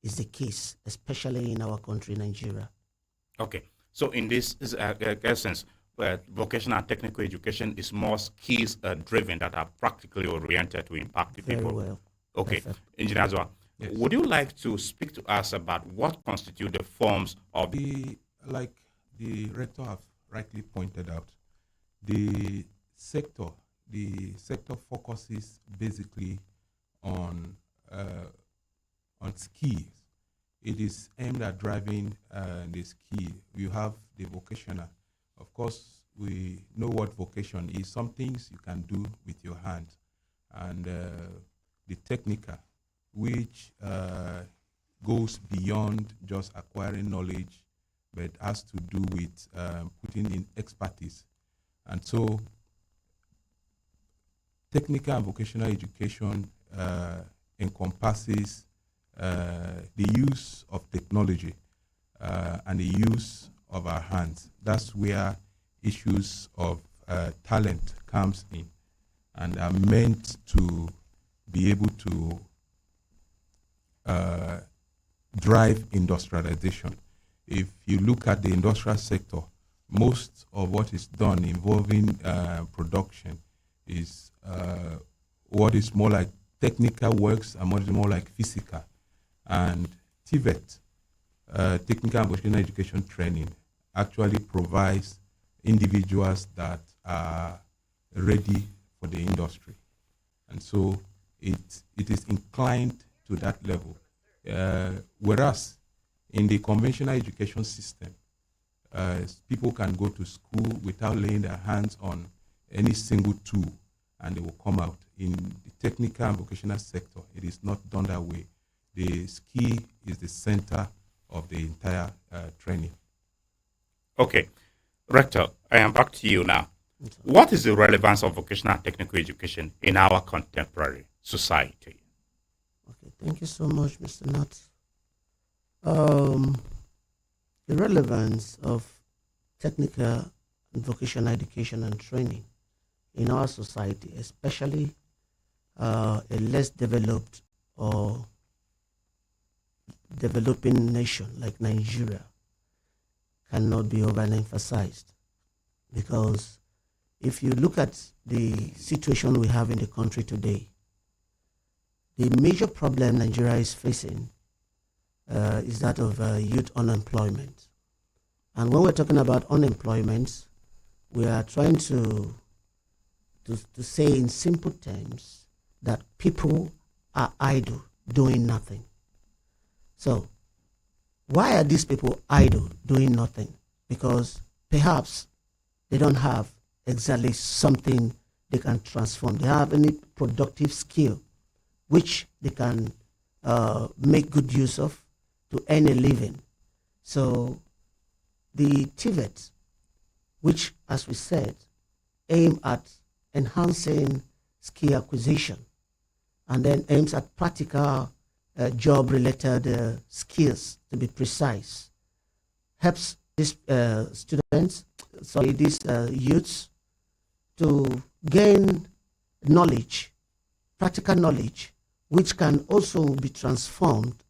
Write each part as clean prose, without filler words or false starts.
is the case, especially in our country, Nigeria. Okay. So in this essence, vocational and technical education is more skills driven that are practically oriented to impact the Very people. well. Okay. Perfect. Engineer Azwa, Yes. would you like to speak to us about what constitute the forms of Like the rector have rightly pointed out, the sector, focuses basically on skills. It is aimed at driving the skill. You have the vocational. Of course, we know what vocation is. Some things you can do with your hands, and the technical, which goes beyond just acquiring knowledge, but has to do with putting in expertise. And so technical and vocational education encompasses the use of technology and the use of our hands. That's where issues of talent comes in, and are meant to be able to drive industrialization. If you look at the industrial sector, most of what is done involving production is what is more like technical works and what is more like physical. And TVET, Technical and Vocational Education Training, actually provides individuals that are ready for the industry. And so it is inclined to that level. Whereas in the conventional education system, people can go to school without laying their hands on any single tool and they will come out. In the technical and vocational sector, it is not done that way. The skill is the center of the entire training. Okay. Rector, I am back to you now. What is the relevance of vocational and technical education in our contemporary society? Okay, thank you so much, Mr. Nutt. The relevance of technical and vocational education and training in our society, especially a less developed or developing nation like Nigeria, cannot be overemphasized. Because if you look at the situation we have in the country today, the major problem Nigeria is facing is that of youth unemployment. And when we're talking about unemployment, we are trying to say in simple terms that people are idle, doing nothing. So, why are these people idle, doing nothing? Because perhaps they don't have exactly something they can transform. They have any productive skill which they can make good use of to earn a living. So the TVET, which, as we said, aim at enhancing skill acquisition and then aims at practical job-related skills, to be precise, helps these these youths to gain knowledge, practical knowledge, which can also be transformed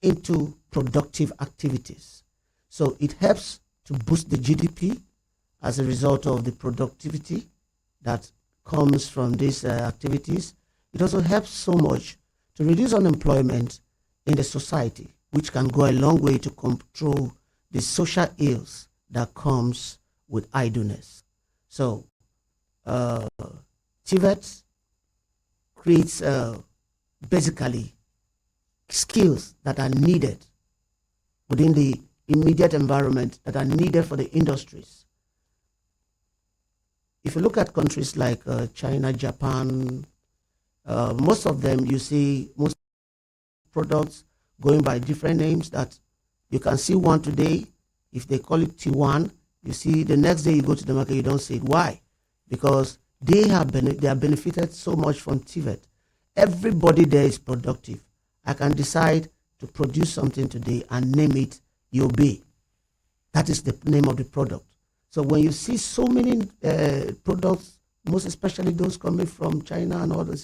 into productive activities. So it helps to boost the GDP as a result of the productivity that comes from these activities. It also helps so much to reduce unemployment in the society, which can go a long way to control the social ills that comes with idleness. So TVET creates basically skills that are needed within the immediate environment, that are needed for the industries. If you look at countries like China, Japan, most of them, you see most products going by different names that you can see one today. If they call it T1, you see the next day you go to the market, you don't see it. Why? Because they have benefited so much from TVET. Everybody there is productive. I can decide to produce something today and name it Yobe. That is the name of the product. So when you see so many products, most especially those coming from China and other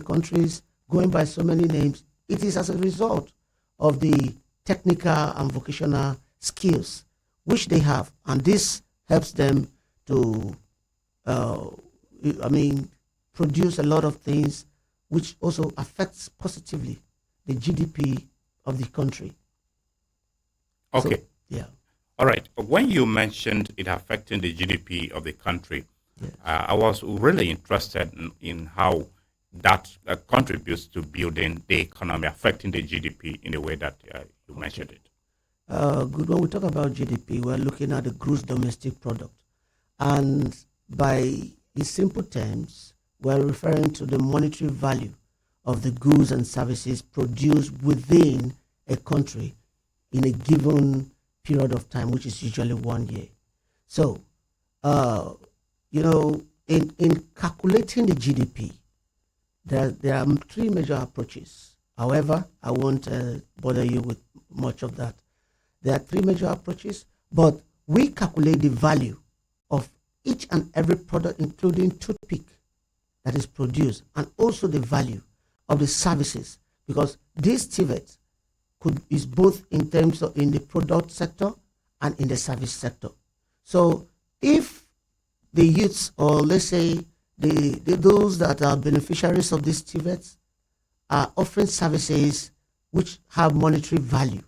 countries, going by so many names, it is as a result of the technical and vocational skills which they have, and this helps them to, uh, produce a lot of things which also affects positively the GDP of the country. Okay. So, yeah. All right. When you mentioned it affecting the GDP of the country, Yes. I was really interested in how that contributes to building the economy, affecting the GDP in the way that you mentioned it. Good. When we talk about GDP, we're looking at the gross domestic product. And by in simple terms, we're referring to the monetary value of the goods and services produced within a country in a given period of time, which is usually 1 year. So, uh, in calculating the GDP, there are three major approaches. However, I won't bother you with much of that. There are three major approaches, but we calculate the value of each and every product, including toothpick that is produced, and also the value of the services, because this TVET is both in terms of in the product sector and in the service sector. So if the youths, or let's say those that are beneficiaries of these TVETs, are offering services which have monetary value,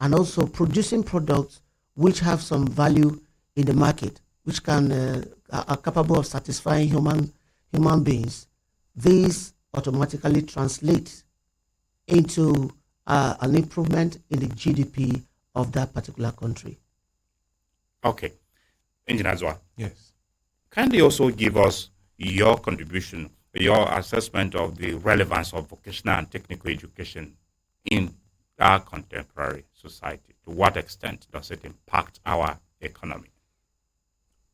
and also producing products which have some value in the market, which are capable of satisfying human beings, these automatically translate into an improvement in the GDP of that particular country. Okay. Engineer Zwa, Yes. kindly also give us your contribution, your assessment of the relevance of vocational and technical education in our contemporary society. To what extent does it impact our economy?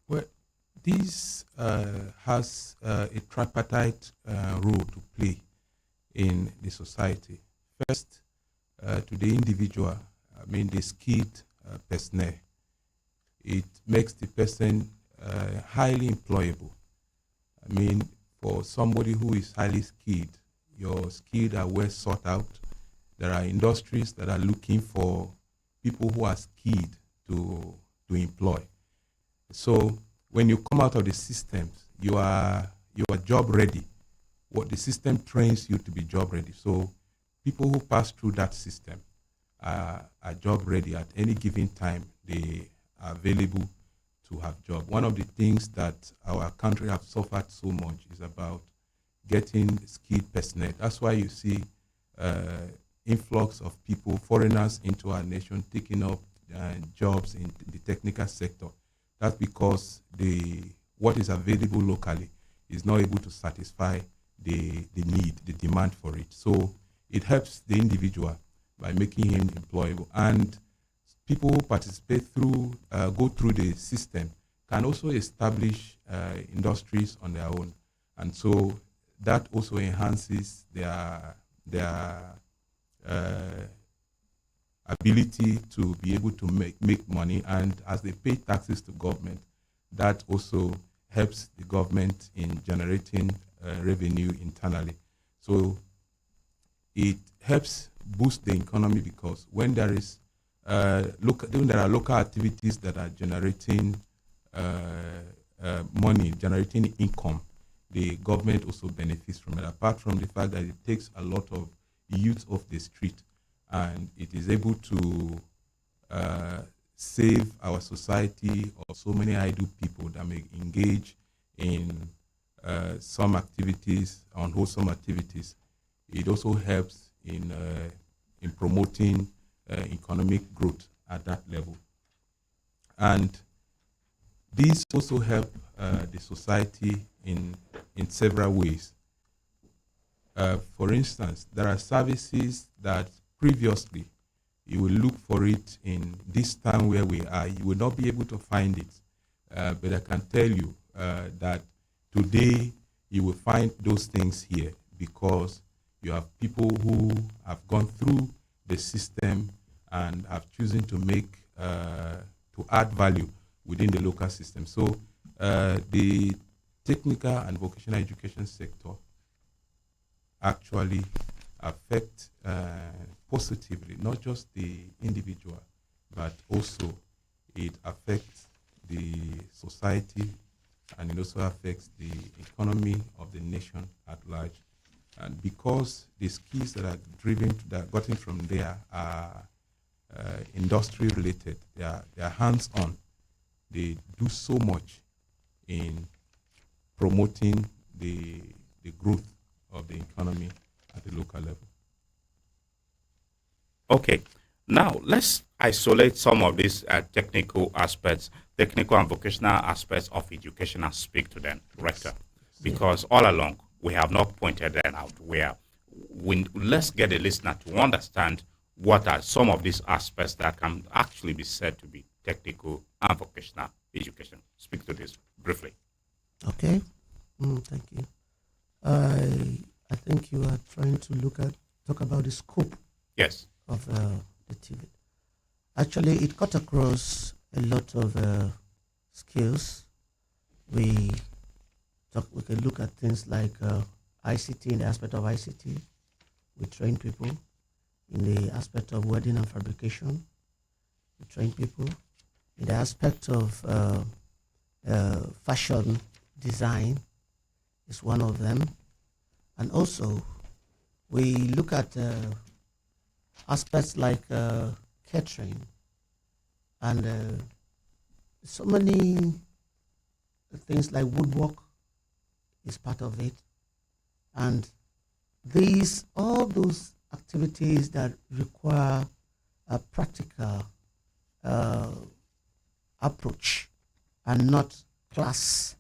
Well, this has a tripartite role to play in the society. First, to the individual, the skilled personnel. It makes the person highly employable. For somebody who is highly skilled, your skills are well sought out. There are industries that are looking for people who are skilled to employ. So when you come out of the systems, you are job ready. What the system trains you to be job ready. So people who pass through that system are job ready at any given time. They are available to have job. One of the things that our country have suffered so much is about getting skilled personnel. That's why you see influx of people, foreigners into our nation, taking up jobs in the technical sector. That's because what is available locally is not able to satisfy the need, the demand for it. So it helps the individual by making him employable. And people who participate go through the system can also establish industries on their own. And so that also enhances their ability to be able to make money. And as they pay taxes to government, that also helps the government in generating revenue internally. So it helps boost the economy, because when there are local activities that are generating money, generating income, the government also benefits from it, apart from the fact that it takes a lot of youth off the street, and it is able to save our society of so many idle people that may engage in some activities, unwholesome activities. It also helps in promoting economic growth at that level. And these also help the society in several ways. For instance, there are services that previously you will look for it in this town where we are. You will not be able to find it. But I can tell you that today you will find those things here, because you have people who have gone through the system and have chosen to to add value within the local system. So the technical and vocational education sector actually affect positively not just the individual, but also it affects the society, and it also affects the economy of the nation at large. And because the skills that are gotten from there are industry related, they are hands on. They do so much in promoting the growth of the economy at the local level. Okay, now let's isolate some of these technical aspects, technical and vocational aspects of education and speak to them, Rector, because all along we have not pointed them out. Let's get a listener to understand what are some of these aspects that can actually be said to be technical and vocational education. Speak to this briefly. Okay. Thank you. I think you are trying to talk about the scope. Yes. Of the TV. Actually, it cut across a lot of skills. We can look at things like ICT, in the aspect of ICT. We train people in the aspect of welding and fabrication. We train people in the aspect of fashion design is one of them. And also, we look at aspects like catering and so many things like woodwork is part of it. And all those activities that require a practical approach and not class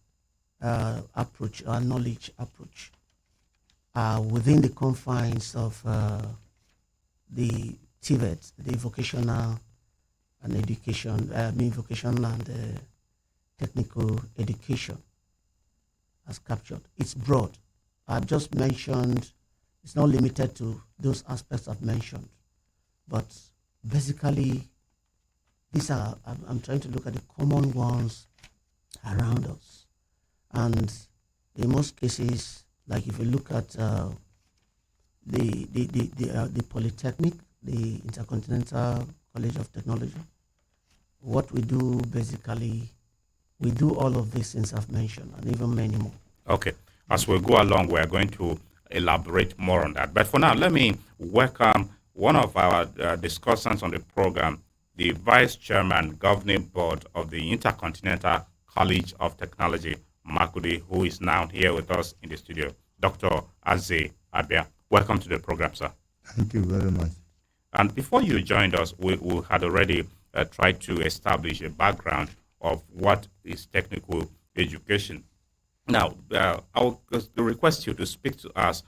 approach or knowledge approach are within the confines of the TVET, the vocational and education, vocational and technical education as captured. It's broad. I've just mentioned, it's not limited to those aspects I've mentioned, but basically I'm trying to look at the common ones around us. And in most cases, like if you look at the Polytechnic, the Intercontinental College of Technology, what we do basically, we do all of these things I've mentioned and even many more. Okay. As we go along, we are going to elaborate more on that. But for now, let me welcome one of our discussants on the program, the Vice Chairman, Governing Board of the Intercontinental College of Technology, Makurdi, who is now here with us in the studio, Dr. Aze Abia. Welcome to the program, sir. Thank you very much. And before you joined us, we had already tried to establish a background of what is technical education. Now, I'll request you to speak to us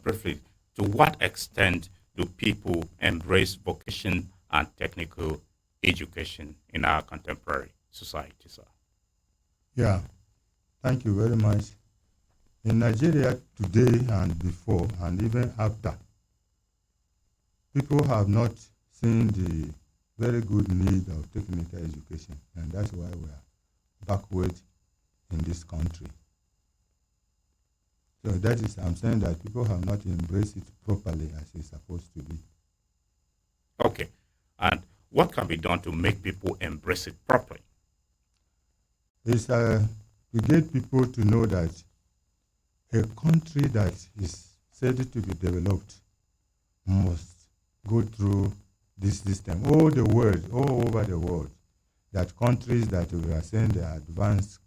briefly. To what extent do people embrace vocation and technical education in our contemporary society, sir? Yeah, thank you very much. In Nigeria today and before and even after, people have not seen the very good need of technical education, and that's why we are backward in this country. So that is, I'm saying that people have not embraced it properly as it's supposed to be. Okay. And what can be done to make people embrace it properly? It's to get people to know that a country that is said to be developed must go through this system. All over the world, that countries that we are saying they are advanced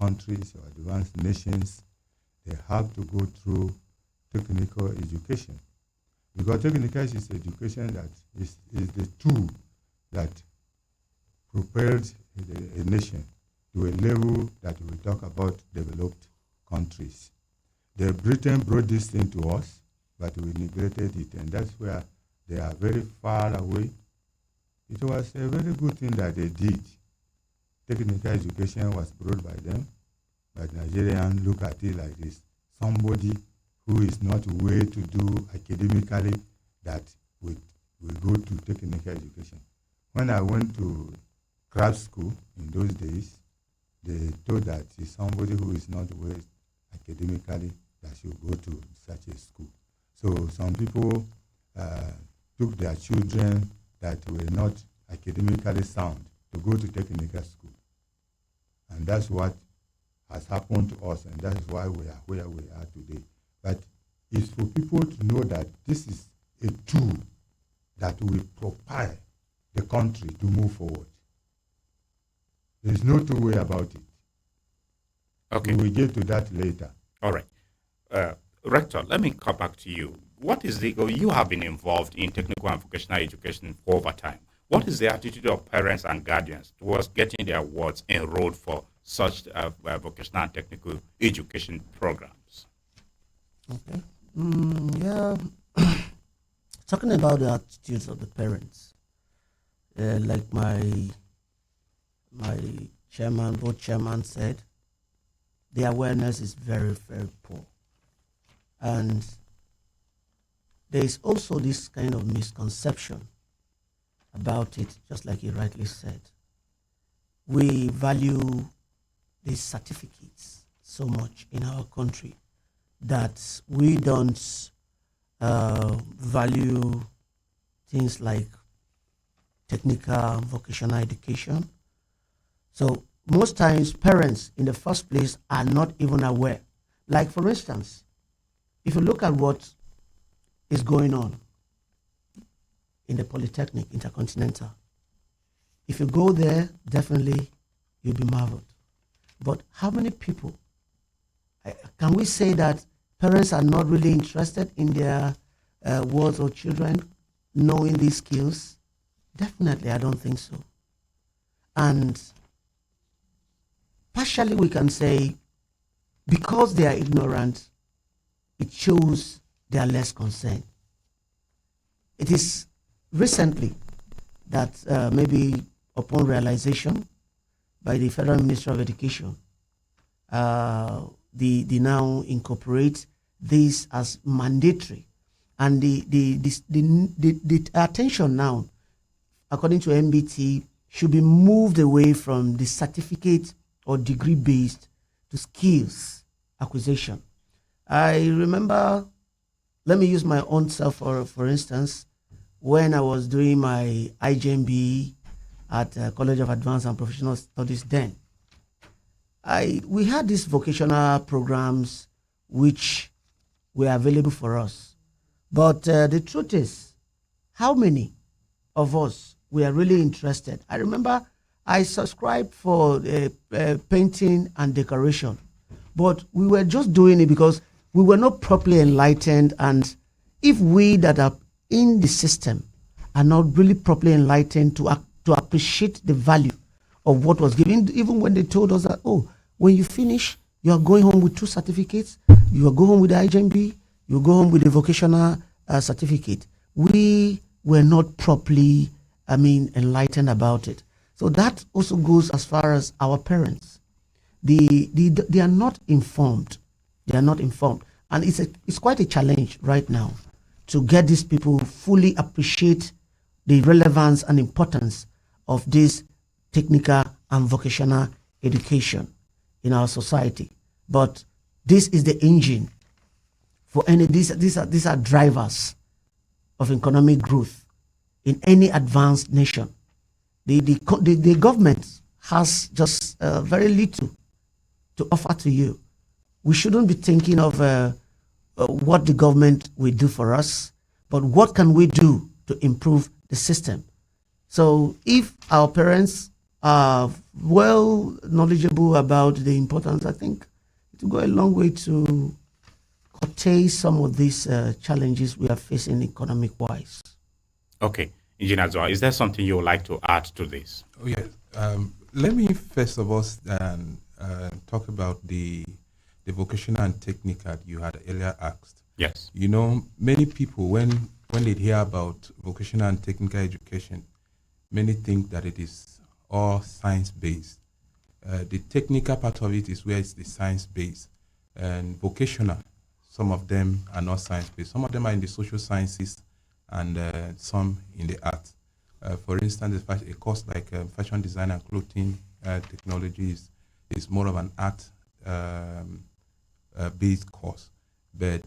countries or advanced nations, they have to go through technical education. Because technical is education that is the tool that prepares a nation to a level that we talk about developed countries. The Britain brought this thing to us, but we neglected it, and that's where they are very far away. It was a very good thing that they did. Technical education was brought by them, but Nigerians look at it like this. Somebody who is not way to do academically that will go to technical education. When I went to craft school in those days, they thought that it's somebody who is not well academically that should go to such a school. So some people took their children that were not academically sound to go to technical school. And that's what has happened to us, and that is why we are where we are today. But it's for people to know that this is a tool that will propel the country to move forward. There's no two way about it. Okay. We will get to that later. All right. Rector, let me come back to you. What is you have been involved in technical and vocational education for over time. What is the attitude of parents and guardians towards getting their wards enrolled for such vocational and technical education programs? Okay. Yeah. Talking about the attitudes of the parents, like my chairman, both chairman said, the awareness is very, very poor. And there is also this kind of misconception about it, just like you rightly said. We value these certificates so much in our country that we don't value things like technical vocational education. So most times parents in the first place are not even aware. Like for instance, if you look at what is going on in the Polytechnic, Intercontinental, if you go there, definitely you'll be marveled. But how many people, can we say that parents are not really interested in their wards or children knowing these skills? Definitely, I don't think so. And partially we can say because they are ignorant, it shows they are less concerned. It is recently that maybe upon realization by the Federal Ministry of Education, they now incorporate this as mandatory. And the attention now, according to MBT, should be moved away from the certificate or degree-based to skills acquisition. I remember, let me use my own self for instance, when I was doing my IJMB at College of Advanced and Professional Studies then, we had these vocational programs which were available for us. But the truth is, how many of us were really interested? I remember I subscribed for painting and decoration, but we were just doing it because we were not properly enlightened. And if we that are in the system are not really properly enlightened to appreciate the value of what was given, even when they told us that, oh, when you finish, you are going home with 2 certificates, you are going home with the IJMB, you go home with the vocational certificate. We were not properly, enlightened about it. So that also goes as far as our parents. They are not informed. They are not informed. And it's quite a challenge right now to get these people fully appreciate the relevance and importance of this technical and vocational education in our society. But this is the engine for any, these are drivers of economic growth in any advanced nation. The government has just very little to offer to you. We shouldn't be thinking of what the government will do for us, but what can we do to improve the system? So if our parents are well knowledgeable about the importance, I think it will go a long way to curtail some of these challenges we are facing economic-wise. Okay. Engineer Zoa, is there something you would like to add to this? Oh, yes. Let me first of all talk about the vocational and technical you had earlier asked. Yes. You know, many people, when they hear about vocational and technical education, many think that it is all science-based. The technical part of it is where it's the science-based. And vocational, some of them are not science-based. Some of them are in the social sciences and some in the arts. For instance, a course like fashion design and clothing technology is more of an art based course, but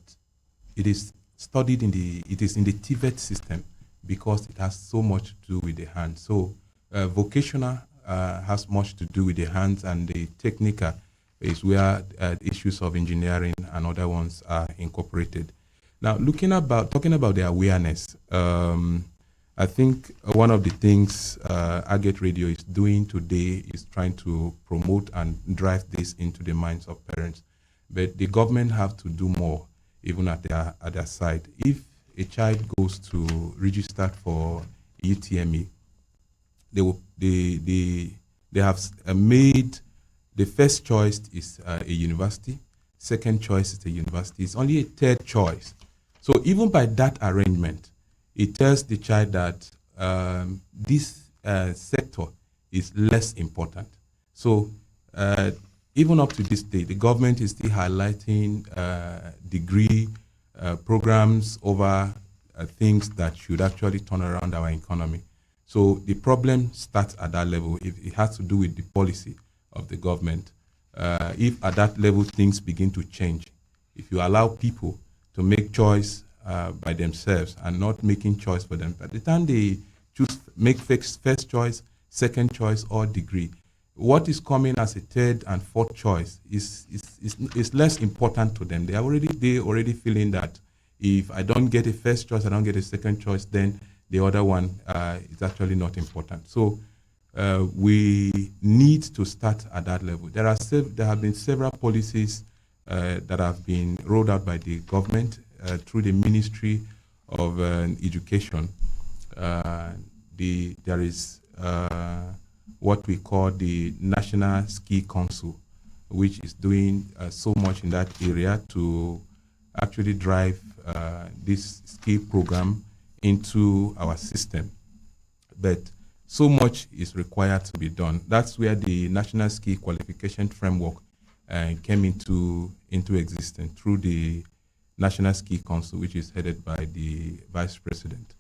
it is studied it is in the TVET system because it has so much to do with the hands. So vocational has much to do with the hands, and the technical is where issues of engineering and other ones are incorporated. Now, talking about the awareness, I think one of the things Agate Radio is doing today is trying to promote and drive this into the minds of parents. But the government have to do more, even at their side. If a child goes to register for UTME, they have made the first choice is a university, second choice is a university. It's only a third choice. So even by that arrangement, it tells the child that this sector is less important. So even up to this day, the government is still highlighting degree programs over things that should actually turn around our economy. So the problem starts at that level. It has to do with the policy of the government. If at that level things begin to change, if you allow people to make choice by themselves and not making choice for them, by the time they make first choice, second choice, or degree, what is coming as a third and fourth choice is less important to them. They already feeling that if I don't get a first choice, I don't get a second choice, then the other one is actually not important. So we need to start at that level. There have been several policies that have been rolled out by the government through the Ministry of Education. There is what we call the National Ski Council, which is doing so much in that area to actually drive this ski program into our system. But so much is required to be done. That's where the National Ski Qualification Framework came into existence through the National Ski Council, which is headed by the Vice President.